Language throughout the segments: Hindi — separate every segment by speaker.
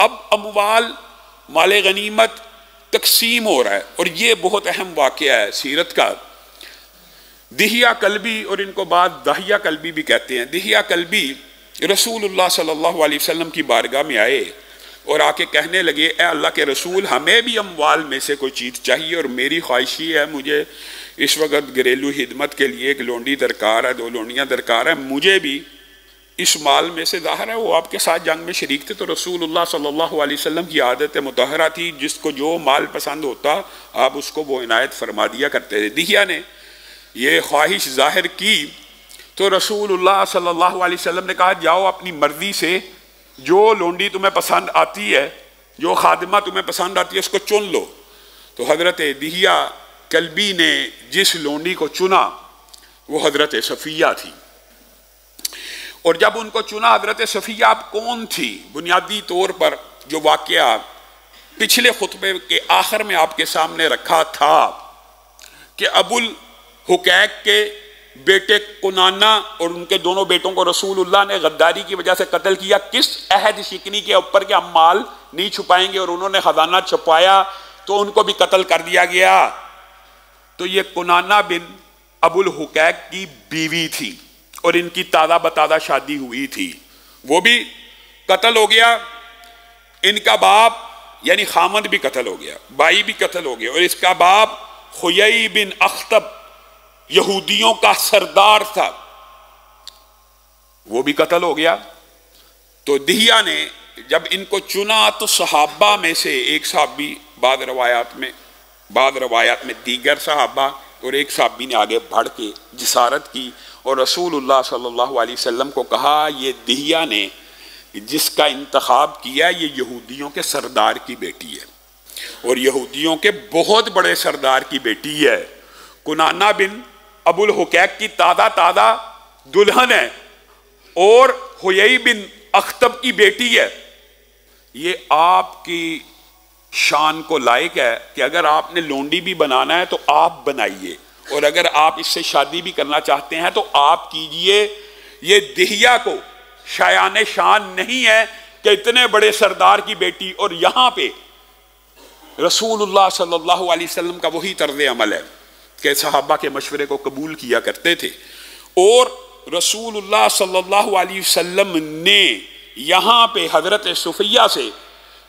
Speaker 1: अब अमवाल माल गनीमत तकसीम हो रहा है, और ये बहुत अहम वाक़या है सीरत का। दिहिया कल्बी, और इनको बाद दाहिया कल्बी भी कहते हैं, दिहिया कल्बी रसूलुल्लाह सल्लल्लाहु अलैहि वसल्लम की बारगाह में आए और आके कहने लगे, ए अल्लाह के रसूल, हमें भी अमवाल में से कोई चीज़ चाहिए, और मेरी ख्वाहिश है, मुझे इस वक्त घरेलू हिदमत के लिए एक लोंडी दरकार है, 2 लोंडियाँ दरकार है, मुझे भी इस माल में से। ज़ाहिर है वो आपके साथ जंग में शरीक थे, तो रसूलुल्लाह सल्लल्लाहु अलैहि वसल्लम की आदत मुतहरा थी, जिसको जो माल पसंद होता आप उसको वो इनायत फरमा दिया करते थे। दिहिया ने ये ख्वाहिश जाहिर की तो रसूलुल्लाह सल्लल्लाहु अलैहि वसल्लम ने कहा, जाओ अपनी मर्जी से जो लोंडी तुम्हें पसंद आती है, जो खादिमा तुम्हें पसंद आती है, उसको चुन लो। तो हज़रत दिहिया कल्बी ने जिस लोंडी को चुना वो हज़रत सफ़िया थी, और जब उनको चुना हज़रत सफ़िया अब कौन थी, बुनियादी तौर पर जो वाक़या पिछले खुतबे के आखिर में आपके सामने रखा था कि अबुल हुकैक के बेटे कुनाना और उनके दोनों बेटों को रसूलुल्लाह ने गद्दारी की वजह से कत्ल किया। किस अहद शिकनी के ऊपर कि हम माल नहीं छुपाएंगे, और उन्होंने खजाना छुपाया तो उनको भी कत्ल कर दिया गया। तो ये कुनाना बिन अबुल हुकैक की बीवी थी और इनकी ताज़ा बताज़ा शादी हुई थी, वो भी कत्ल हो गया। इनका बाप यानी खामद भी कत्ल हो गया, भाई भी कत्ल हो गया, और इसका बाप खुयई बिन अख्तब यहूदियों का सरदार था, वो भी कत्ल हो गया। तो दिहिया ने जब इनको चुना तो सहाबा में से एक सहाबी, बाद रवायात में दीगर सहाबा और एक सहाबी ने आगे बढ़ के जिसारत की और रसूलुल्लाह सल्लल्लाहु अलैहि वसल्लम को कहा, ये दिहिया ने जिसका इंतखाब किया ये यहूदियों के सरदार की बेटी है, और यहूदियों के बहुत बड़े सरदार की बेटी है। कुनाना बिन अबुल हुकैक की ताज़ा दुल्हन है और हुयई बिन अख्तब की बेटी है। ये आपकी शान को लायक है कि अगर आपने लोंडी भी बनाना है तो आप बनाइए, और अगर आप इससे शादी भी करना चाहते हैं तो आप कीजिए। ये दिहिया को शायान शान नहीं है कि इतने बड़े सरदार की बेटी, और यहां पे रसूलुल्लाह सल्लल्लाहु अलैहि वसल्लम का वही तर्ज अमल है कि सहाबा के मशवरे को कबूल किया करते थे, और रसूलुल्लाह सल्लल्लाहु अलैहि वसल्लम ने यहाँ पे हज़रत सुफिया से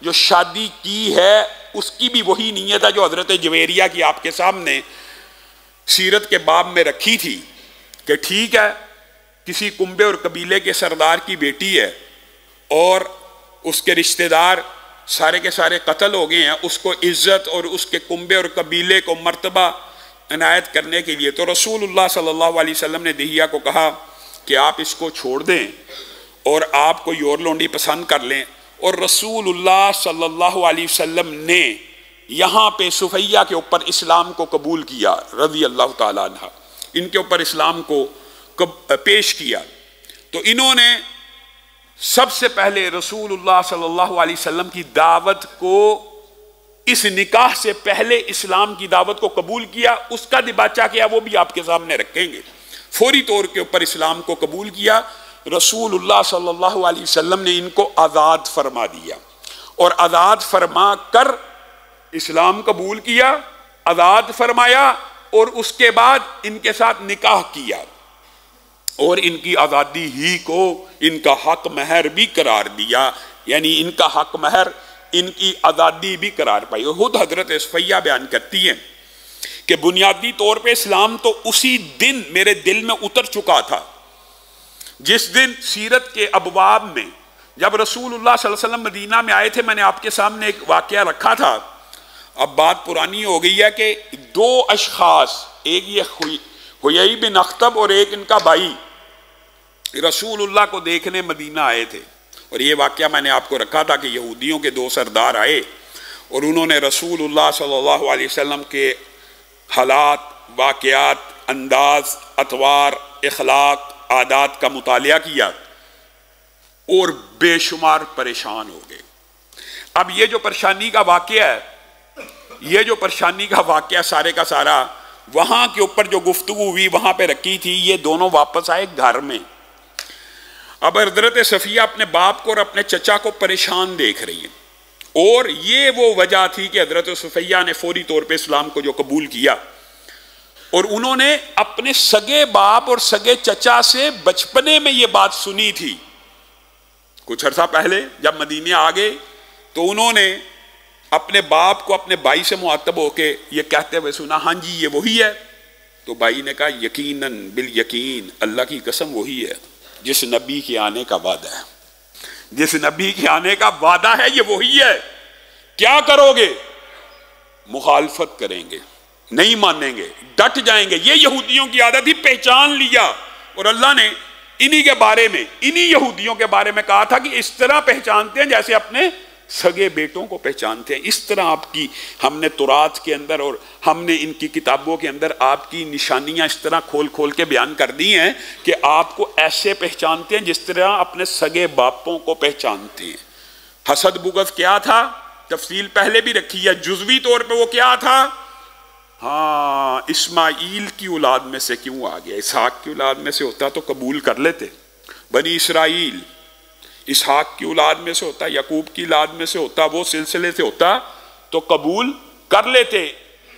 Speaker 1: जो शादी की है उसकी भी वही नीयत है जो हज़रत जवेरिया की आपके सामने सीरत के बाब में रखी थी कि ठीक है, किसी कुंबे और कबीले के सरदार की बेटी है और उसके रिश्तेदार सारे के सारे कत्ल हो गए हैं, उसको इज्जत और उसके कुंबे और कबीले को मर्तबा इनायत करने के लिए तो रसूलुल्लाह सल्लल्लाहु अलैहि वसल्लम ने दिहिया को कहा कि आप इसको छोड़ दें और आप कोई और लोंडी पसंद कर लें, और रसूलुल्लाह सल्लल्लाहु अलैहि वसल्लम ने यहाँ पे सुफैया के ऊपर इस्लाम को कबूल किया रज़ी अल्लाह ताला अन्हा, इनके ऊपर इस्लाम को पेश किया। तो इन्होंने सबसे पहले रसूलुल्लाह सल्लल्लाहु अलैहि वसल्लम की दावत को, इस निकाह से पहले इस्लाम की दावत को कबूल किया। उसका दिबाचा क्या वो भी आपके सामने रखेंगे। फौरी तौर के ऊपर इस्लाम को कबूल किया। रसूलुल्लाह सल्लल्लाहु अलैहि वसल्लम ने इनको आज़ाद फरमा दिया, और आज़ाद फरमा कर इस्लाम कबूल किया, आज़ाद फरमाया, और उसके बाद इनके साथ निकाह किया, और इनकी आज़ादी ही को इनका हक महर भी करार दिया, यानी इनका हक महर इनकी आज़ादी भी करार पाई। और खुद हज़रत सफ़िया बयान करती हैं कि बुनियादी तौर पे इस्लाम तो उसी दिन मेरे दिल में उतर चुका था जिस दिन सीरत के अबवाब में जब रसूलुल्लाह सल्लल्लाहु अलैहि वसल्लम मदीना में आए थे। मैंने आपके सामने एक वाक़या रखा था, अब बात पुरानी हो गई है कि 2 अशखास, एक ये हुयई बिन अख्तब और एक इनका भाई रसूलुल्लाह को देखने मदीना आए थे। और ये वाक़या मैंने आपको रखा था कि यहूदियों के 2 सरदार आए और उन्होंने रसूलुल्लाह सल्लल्लाहु अलैहि वसल्लम के हालात, वाक़यात, अंदाज, अतवार, इखलाक, आदात का मुतालिया किया और बेशुमार परेशान हो गए। अब ये जो परेशानी का वाक़या है, ये जो परेशानी का वाक़या सारे का सारा वहाँ के ऊपर जो गुफ्तगू हुई वहाँ पे रखी थी, ये दोनों वापस आए घर में। अब हज़रत सफ़िया अपने बाप को और अपने चचा को परेशान देख रही है और ये वो वजह थी कि हजरत सफिया ने फौरी तौर पे इस्लाम को जो कबूल किया, और उन्होंने अपने सगे बाप और सगे चचा से बचपने में ये बात सुनी थी। कुछ अर्सा पहले जब मदीने आ गए तो उन्होंने अपने बाप को अपने भाई से मुआतब होके ये कहते हुए सुना, हाँ जी ये वही है। तो भाई ने कहा, यकीनन बिल यकीन, अल्लाह की कसम वही है जिस नबी के आने का वादा है, जिस नबी के आने का वादा है ये वही है। क्या करोगे? मुखालफत करेंगे, नहीं मानेंगे, डट जाएंगे। ये यहूदियों की आदत थी, पहचान लिया। और अल्लाह ने इन्हीं के बारे में, इन्हीं यहूदियों के बारे में कहा था कि इस तरह पहचानते हैं जैसे अपने सगे बेटों को पहचानते हैं। इस तरह आपकी, हमने तुरात के अंदर और हमने इनकी किताबों के अंदर आपकी निशानियां इस तरह खोल खोल के बयान कर दी हैं कि आपको ऐसे पहचानते हैं जिस तरह अपने सगे बापों को पहचानते हैं। हसद बुगज क्या था, तफसील पहले भी रखी है। जुज़वी तौर पे वो क्या था? हाँ, इस्माइल की औलाद में से क्यों आ गया? इसहाक की औलाद में से होता तो कबूल कर लेते। बनी इसराइल इसहाक की औलाद में से होता, याकूब की औलाद में से होता, वो सिलसिले से होता तो कबूल कर लेते।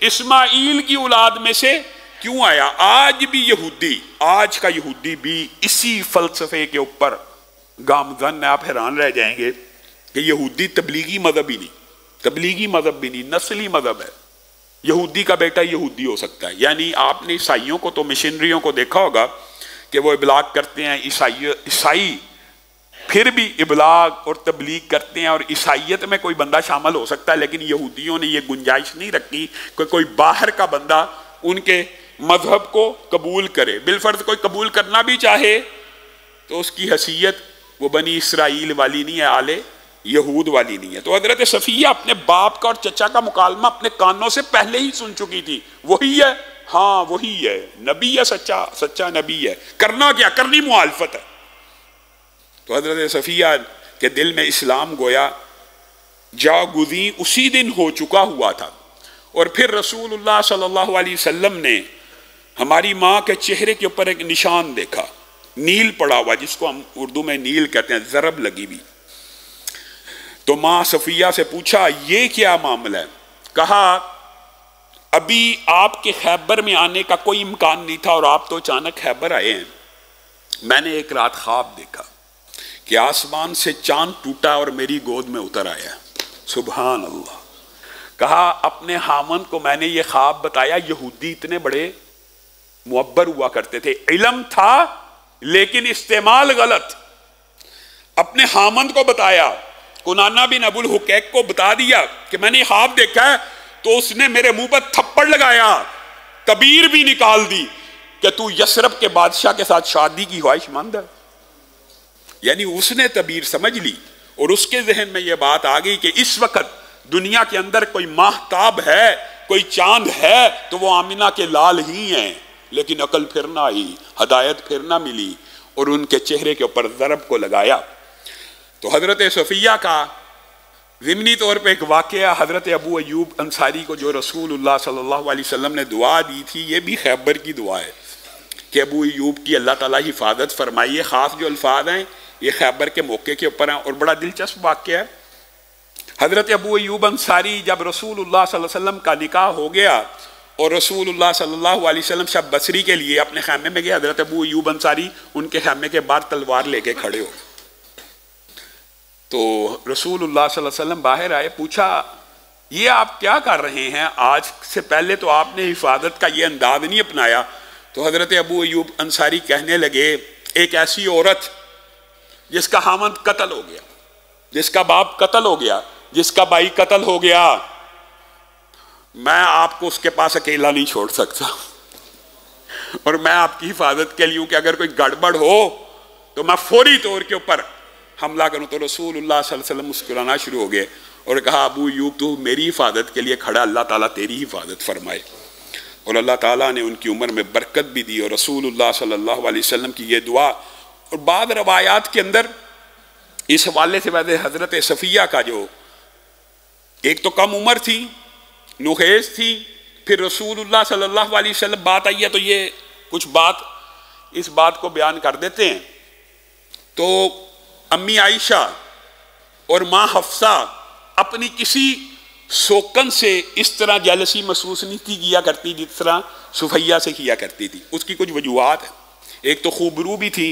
Speaker 1: इस्माइल की औलाद में से क्यों आया? आज भी यहूदी, आज का यहूदी भी इसी फलसफे के ऊपर गामजन है। आप हैरान रह जाएंगे कि यहूदी तबलीगी मजहब ही नहीं, तबलीगी मजहब भी नहीं, नस्ली मजहब है। यहूदी का बेटा यहूदी हो सकता है। यानी आपने ईसाइयों को तो, मिशनरियों को देखा होगा कि वो इबलाग करते हैं, ईसाई फिर भी इबलाग और तबलीग करते हैं, और ईसाइयत में कोई बंदा शामिल हो सकता है। लेकिन यहूदियों ने ये गुंजाइश नहीं रखी कि कोई बाहर का बंदा उनके मजहब को कबूल करे। बिलफर्ज कोई कबूल करना भी चाहे तो उसकी हैसियत वो बनी इसराइल वाली नहीं है, आले यहूद वाली नहीं है। तो हजरत सफिया अपने बाप का और चचा का मुकालमा अपने कानों से पहले ही सुन चुकी थी। वही है, हाँ वही है, नबी है, सच्चा सच्चा नबी है। करना क्या? करनी मुआलफत है। तो हजरत सफिया के दिल में इस्लाम गोया जागुज़ी उसी दिन हो चुका हुआ था। और फिर रसूलुल्लाह सल्लल्लाहु अलैहि वसल्लम ने हमारी माँ के चेहरे के ऊपर एक निशान देखा, नील पड़ा हुआ, जिसको हम उर्दू में नील कहते हैं, ज़रब लगी हुई। तो माँ सफिया से पूछा, ये क्या मामला है? कहा, अभी आपके खैबर में आने का कोई इम्कान नहीं था और आप तो अचानक खैबर आए हैं। मैंने एक रात ख्वाब देखा कि आसमान से चांद टूटा और मेरी गोद में उतर आया। सुभान अल्लाह। कहा, अपने हामन को मैंने ये ख्वाब बताया। यहूदी इतने बड़े मुअब्बर हुआ करते थे, इल्म था लेकिन इस्तेमाल गलत। अपने हामन को बताया, कुनाना बिन अबुल हुकैक को बता दिया कि मैंने ख्वाब देखा है, तो उसने मेरे मुंह पर थप्पड़ लगाया, तबीर भी निकाल दी कि तू यसरब के बादशाह के साथ शादी की ख्वाहिशमंद है। यानी उसने तबीर समझ ली और उसके जहन में यह बात आ गई कि इस वक्त दुनिया के अंदर कोई माहताब है, कोई चांद है, तो वो आमिना के लाल ही हैं। लेकिन अकल फिर ना आई, हदायत फिर ना मिली, और उनके चेहरे के ऊपर ज़रब को लगाया। तो हजरत सफिया का ज़िमनी तौर पे एक वाक़या, हजरत अबू अय्यूब अंसारी को जो रसूलुल्लाह सल्लल्लाहु अलैहि वसल्लम ने दुआ दी थी, ये भी खैबर की दुआ है कि अबू अय्यूब की अल्लाह ताला हिफाजत फरमाइए। ख़ास जो अल्फाज हैं ये खैबर के मौके के ऊपर हैं, और बड़ा दिलचस्प वाक़या है। हजरत अबू अय्यूब अंसारी, जब रसूलुल्लाह सल्लल्लाहु अलैहि वसल्लम का निकाह हो गया और रसूलुल्लाह सल्लल्लाहु अलैहि वसल्लम शब बसरी के लिए अपने खैमे में गए, हजरत अबू अय्यूब अंसारी उनके खैमे के बाहर तलवार लेके खड़े हो। तो रसूलुल्लाह सल्लल्लाहु अलैहि वसल्लम बाहर आए, पूछा, ये आप क्या कर रहे हैं? आज से पहले तो आपने हिफाजत का ये अंदाज नहीं अपनाया। तो हजरत अबू अय्यूब अंसारी कहने लगे, एक ऐसी औरत जिसका हामद कत्ल हो गया, जिसका बाप कत्ल हो गया, जिसका भाई कत्ल हो गया, मैं आपको उसके पास अकेला नहीं छोड़ सकता, और मैं आपकी हिफाजत के लिए हूं कि अगर कोई गड़बड़ हो तो मैं फौरी तौर के ऊपर हमला करूं। तो रसूलुल्लाह सल्लल्लाहु अलैहि वसल्लम मुस्कुराना शुरू हो गए और कहा, अबू अय्यूब तू मेरी हिफाजत के लिए खड़ा, अल्लाह ताला तेरी हिफाजत फरमाए। और अल्लाह ताला ने उनकी उम्र में बरकत भी दी। और रसूलुल्लाह सल्लल्लाहु अलैहि वसल्लम की ये दुआ, और बाद रवायात के अंदर इस हवाले से वैसे हजरत सफिया का जो एक तो कम उम्र थी, नुखेज थी, फिर रसूलुल्लाह सल्लल्लाहु अलैहि वसल्लम बात आई है तो ये कुछ बात इस बात को बयान कर देते हैं। तो अम्मी आयशा और माँ हफ्सा अपनी किसी सोकन से इस तरह जेलसी महसूस नहीं की किया करती जिस तरह सुफैया से किया करती थी। उसकी कुछ वजूहात है। एक तो खूबरू भी थी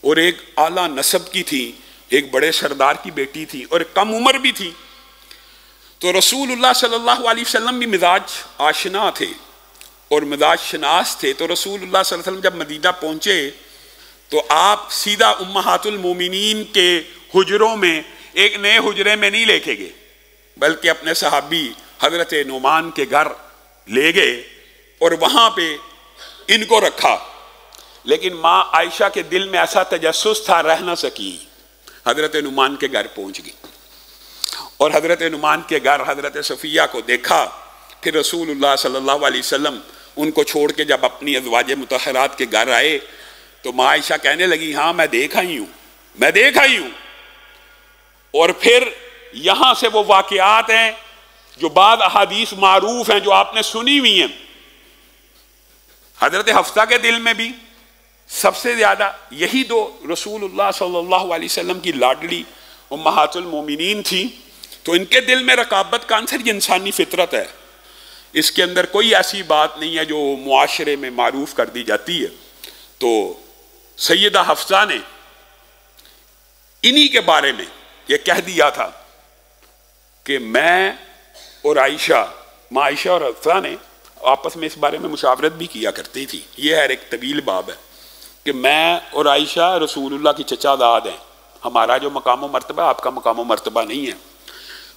Speaker 1: और एक आला नस्ब की थी, एक बड़े सरदार की बेटी थी और कम उम्र भी थी। तो रसूलुल्लाह सल्लल्लाहु अलैहि वसल्लम भी मिजाज आशना थे और मिजाज शनास थे। तो रसूलुल्लाह सल्लल्लाहु अलैहि वसल्लम जब मदीना पहुंचे तो आप सीधा उम्महातुल मोमिनीन के हुजरों में एक नए हुजरे में नहीं लेके गए, बल्कि अपने सहाबी हजरत नुमान के घर ले गए और वहां पे इनको रखा। लेकिन माँ आयशा के दिल में ऐसा तजस्सुस था, रह ना सकी, हजरत नुमान के घर पहुंच गई और हजरत नुमान के घर हजरत सफिया को देखा। फिर रसूलुल्लाह सल्लल्लाहु अलैहि वसल्लम उनको छोड़ के जब अपनी अज़वाज मुतहरात के घर आए तो माँ आयशा कहने लगी, हाँ मैं देख आई हूं, मैं देख आई हूं। और फिर यहां से वो वाकयात हैं जो बाद अहादीस मारूफ हैं, जो आपने सुनी हुई हैं। हजरत हफ्सा के दिल में भी सबसे ज्यादा यही दो रसूलुल्लाह सल्लल्लाहु अलैहि वसल्लम की लाडली उम्महातुल मोमिनीन थी। तो इनके दिल में रकाबत का अंसर, ये इंसानी फितरत है, इसके अंदर कोई ऐसी बात नहीं है जो मुआशरे में मारूफ कर दी जाती है। तो सैयदा हफ्सा ने इन्हीं के बारे में यह कह दिया था कि मैं और आयशा, माँ आयशा और हफ्सा ने आपस में इस बारे में मुशावरत भी किया करती थी। यह है एक तवील बाब है कि मैं और आयशा रसूलुल्लाह की चचादाद हैं, हमारा जो मकाम व मर्तबा आपका मकाम व मर्तबा नहीं है।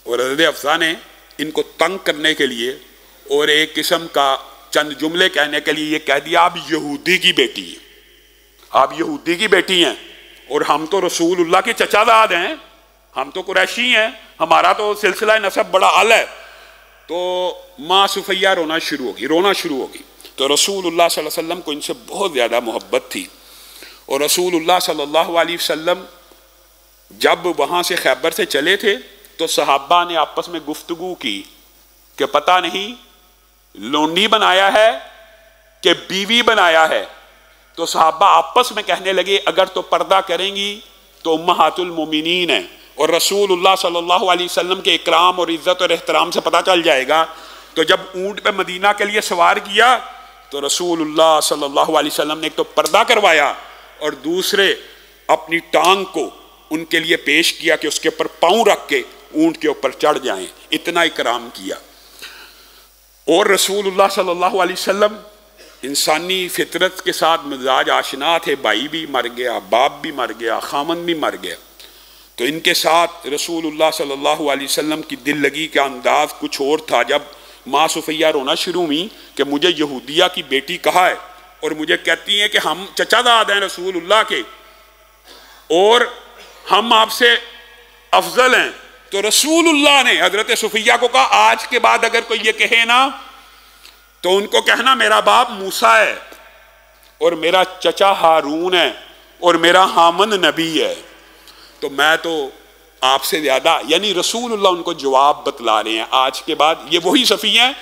Speaker 1: और हज़रत हफ्सा ने इनको तंग करने के लिए और एक किस्म का चंद जुमले कहने के लिए ये कह दिया, आप यहूदी की बेटी हैं, आप यहूदी की बेटी हैं और हम तो रसूलुल्लाह के चचादाद हैं, हम तो कुरैशी हैं, हमारा तो सिलसिला नसब बड़ा आला है। तो माँ सुफैया रोना शुरू होगी। तो रसूलुल्लाह सल्लल्लाहु अलैहि वसल्लम को इनसे बहुत ज़्यादा मोहब्बत थी। और रसूलुल्लाह सल्लल्लाहु अलैहि वसल्लम जब वहाँ से खैबर से चले थे तो सहाबा ने आपस में गुफ्तगू की कि पता नहीं लोंडी बनाया है कि बीवी बनाया है। तो सहाबा आपस में कहने लगे, अगर तो पर्दा करेंगी तो उम्महातुल मोमिनीन है और रसूलुल्लाह सल्लल्लाहु अलैहि वसल्लम के इकराम और इज्जत और एहतराम से पता चल जाएगा। तो जब ऊंट पे मदीना के लिए सवार किया तो रसूलुल्लाह सल्लल्लाहु अलैहि वसल्लम ने एक तो पर्दा करवाया और दूसरे अपनी टांग को उनके लिए पेश किया कि उसके ऊपर पांव रख के ऊंट के ऊपर चढ़ जाएं, इतना इकराम किया। और रसूलुल्लाह सल्लल्लाहु अलैहि वसल्लम इंसानी फितरत के साथ मिजाज आशना थे, भाई भी मर गया, बाप भी मर गया, खामन भी मर गया। तो इनके साथ रसूलुल्लाह सल्लल्लाहु अलैहि वसल्लम की दिल लगी का अंदाज कुछ और था। जब माँ सुफैया रोना शुरू हुई कि मुझे यहूदिया की बेटी कहा है और मुझे कहती हैं कि हम चचादाद हैं रसूलुल्लाह के और हम आपसे अफजल हैं, तो रसूलुल्लाह ने हजरत सुफैया को कहा, आज के बाद अगर कोई ये कहे ना तो उनको कहना मेरा बाप मूसा है और मेरा चचा हारून है और मेरा हामन नबी है, तो मैं तो आपसे ज्यादा, यानी रसूलुल्लाह उनको जवाब बतला रहे हैं। आज के बाद ये वही सफिया हैं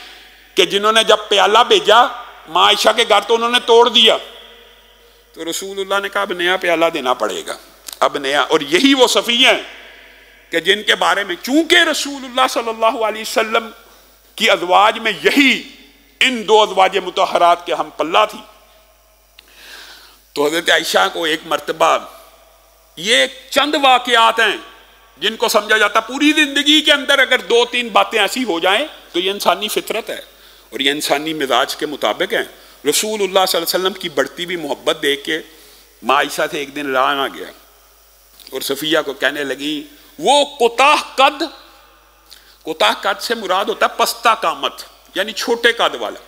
Speaker 1: कि जिन्होंने जब प्याला भेजा माँ आयशा के घर तो उन्होंने तोड़ दिया, तो रसूलुल्लाह ने कहा अब नया प्याला देना पड़ेगा, अब नया। और यही वो सफिया हैं कि जिनके बारे में चूंकि रसूलुल्लाह सल्लल्लाहु अलैहि वसल्लम की अज़वाज में यही इन दो अज़वाज मुतहरात के हम पल्ला थी। तो हज़रत आयशा को एक मर्तबा, ये चंद वाक़यात हैं जिनको समझा जाता, पूरी जिंदगी के अंदर अगर दो तीन बातें ऐसी हो जाएं तो ये इंसानी फितरत है और ये इंसानी मिजाज के मुताबिक है। रसूलुल्लाह सल्लल्लाहु अलैहि वसल्लम की बढ़ती हुई मोहब्बत देख के माँ आयशा से एक दिन रान आ गया और सफिया को कहने लगी, वो कोताह कद से मुराद होता है पस्ता कामत, यानी छोटे कद वाला।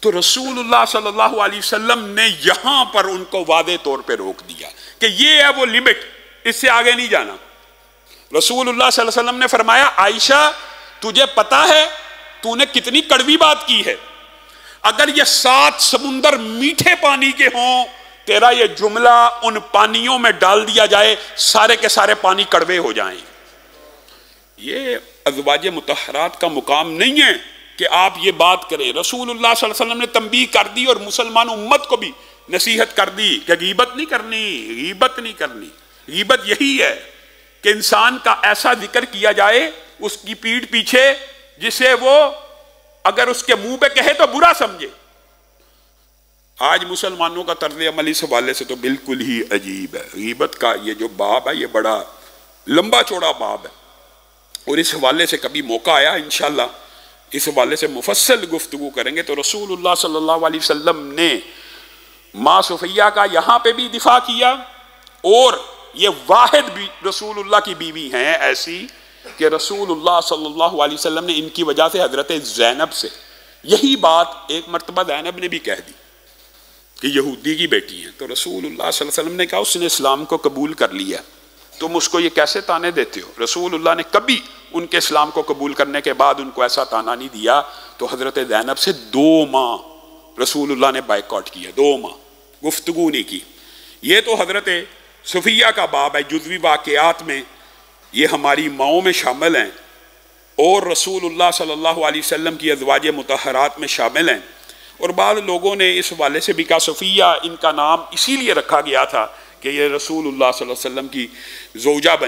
Speaker 1: तो रसूलुल्लाह सल्लल्लाहु अलैहि वसल्लम ने यहां पर उनको वादे तौर पे रोक दिया कि ये है वो लिमिट, इससे आगे नहीं जाना। रसूलुल्लाह सल्लल्लाहु अलैहि वसल्लम ने फरमाया, आयशा तुझे पता है तूने कितनी कड़वी बात की है, अगर ये 7 समुंदर मीठे पानी के हों, तेरा ये जुमला उन पानियों में डाल दिया जाए, सारे के सारे पानी कड़वे हो जाएं। ये अज़वाज मुतहरात का मुकाम नहीं है कि आप ये बात करें। रसूलुल्लाह सल्लल्लाहु अलैहि वसल्लम ने तंबीह कर दी और मुसलमान उम्मत को भी नसीहत कर दी कि गीबत नहीं करनी, गीबत नहीं करनी। गीबत यही है कि इंसान का ऐसा जिक्र किया जाए उसकी पीठ पीछे जिसे वो अगर उसके मुंह पे कहे तो बुरा समझे। आज मुसलमानों का तर्ज अमल इस हवाले से तो बिल्कुल ही अजीब है। गीबत का ये जो बाब है ये बड़ा लंबा चौड़ा बाब है, और इस हवाले से कभी मौका आया इंशाअल्लाह इस हवाले से मुफस्सल गुफ्तगू करेंगे। तो रसूलुल्लाह सल्लल्लाहु अलैहि वसल्लम ने माँ सुफैया का यहाँ पे भी दिफा किया, और ये वाहिद भी रसूलुल्लाह की बीवी हैं ऐसी कि रसूलुल्लाह सल्लल्लाहु अलैहि वसल्लम ने इनकी वजह से हजरत ज़ैनब से यही बात एक मरतबा ज़ैनब ने भी कह दी कि यहूदी की बेटी हैं। तो रसूलुल्लाह सल्लल्लाहु अलैहि वसल्लम ने कहा उसने इस्लाम को कबूल कर लिया, तुम उसको ये कैसे ताने देते हो। रसूलुल्लाह ने कभी उनके इस्लाम को कबूल करने के बाद उनको ऐसा ताना नहीं दिया। तो हजरत ज़ैनब से 2 माह रसूलुल्लाह ने बाइकआउट किया, 2 माह गुफ्तगू नहीं की। ये तो हजरत सुफिया का बाब है, जुज़वी वाक़यात में ये हमारी माओं में शामिल हैं और रसूलुल्लाह सल्लल्लाहु अलैहि वसल्लम की अज़वाज मुतहरात में शामिल हैं। और बाद लोगों ने इस हवाले से भी कहा सुफिया इनका नाम इसीलिए रखा गया था कि ये रसूलुल्लाह सल्लल्लाहु अलैहि वसल्लम की ज़ौजा बनी।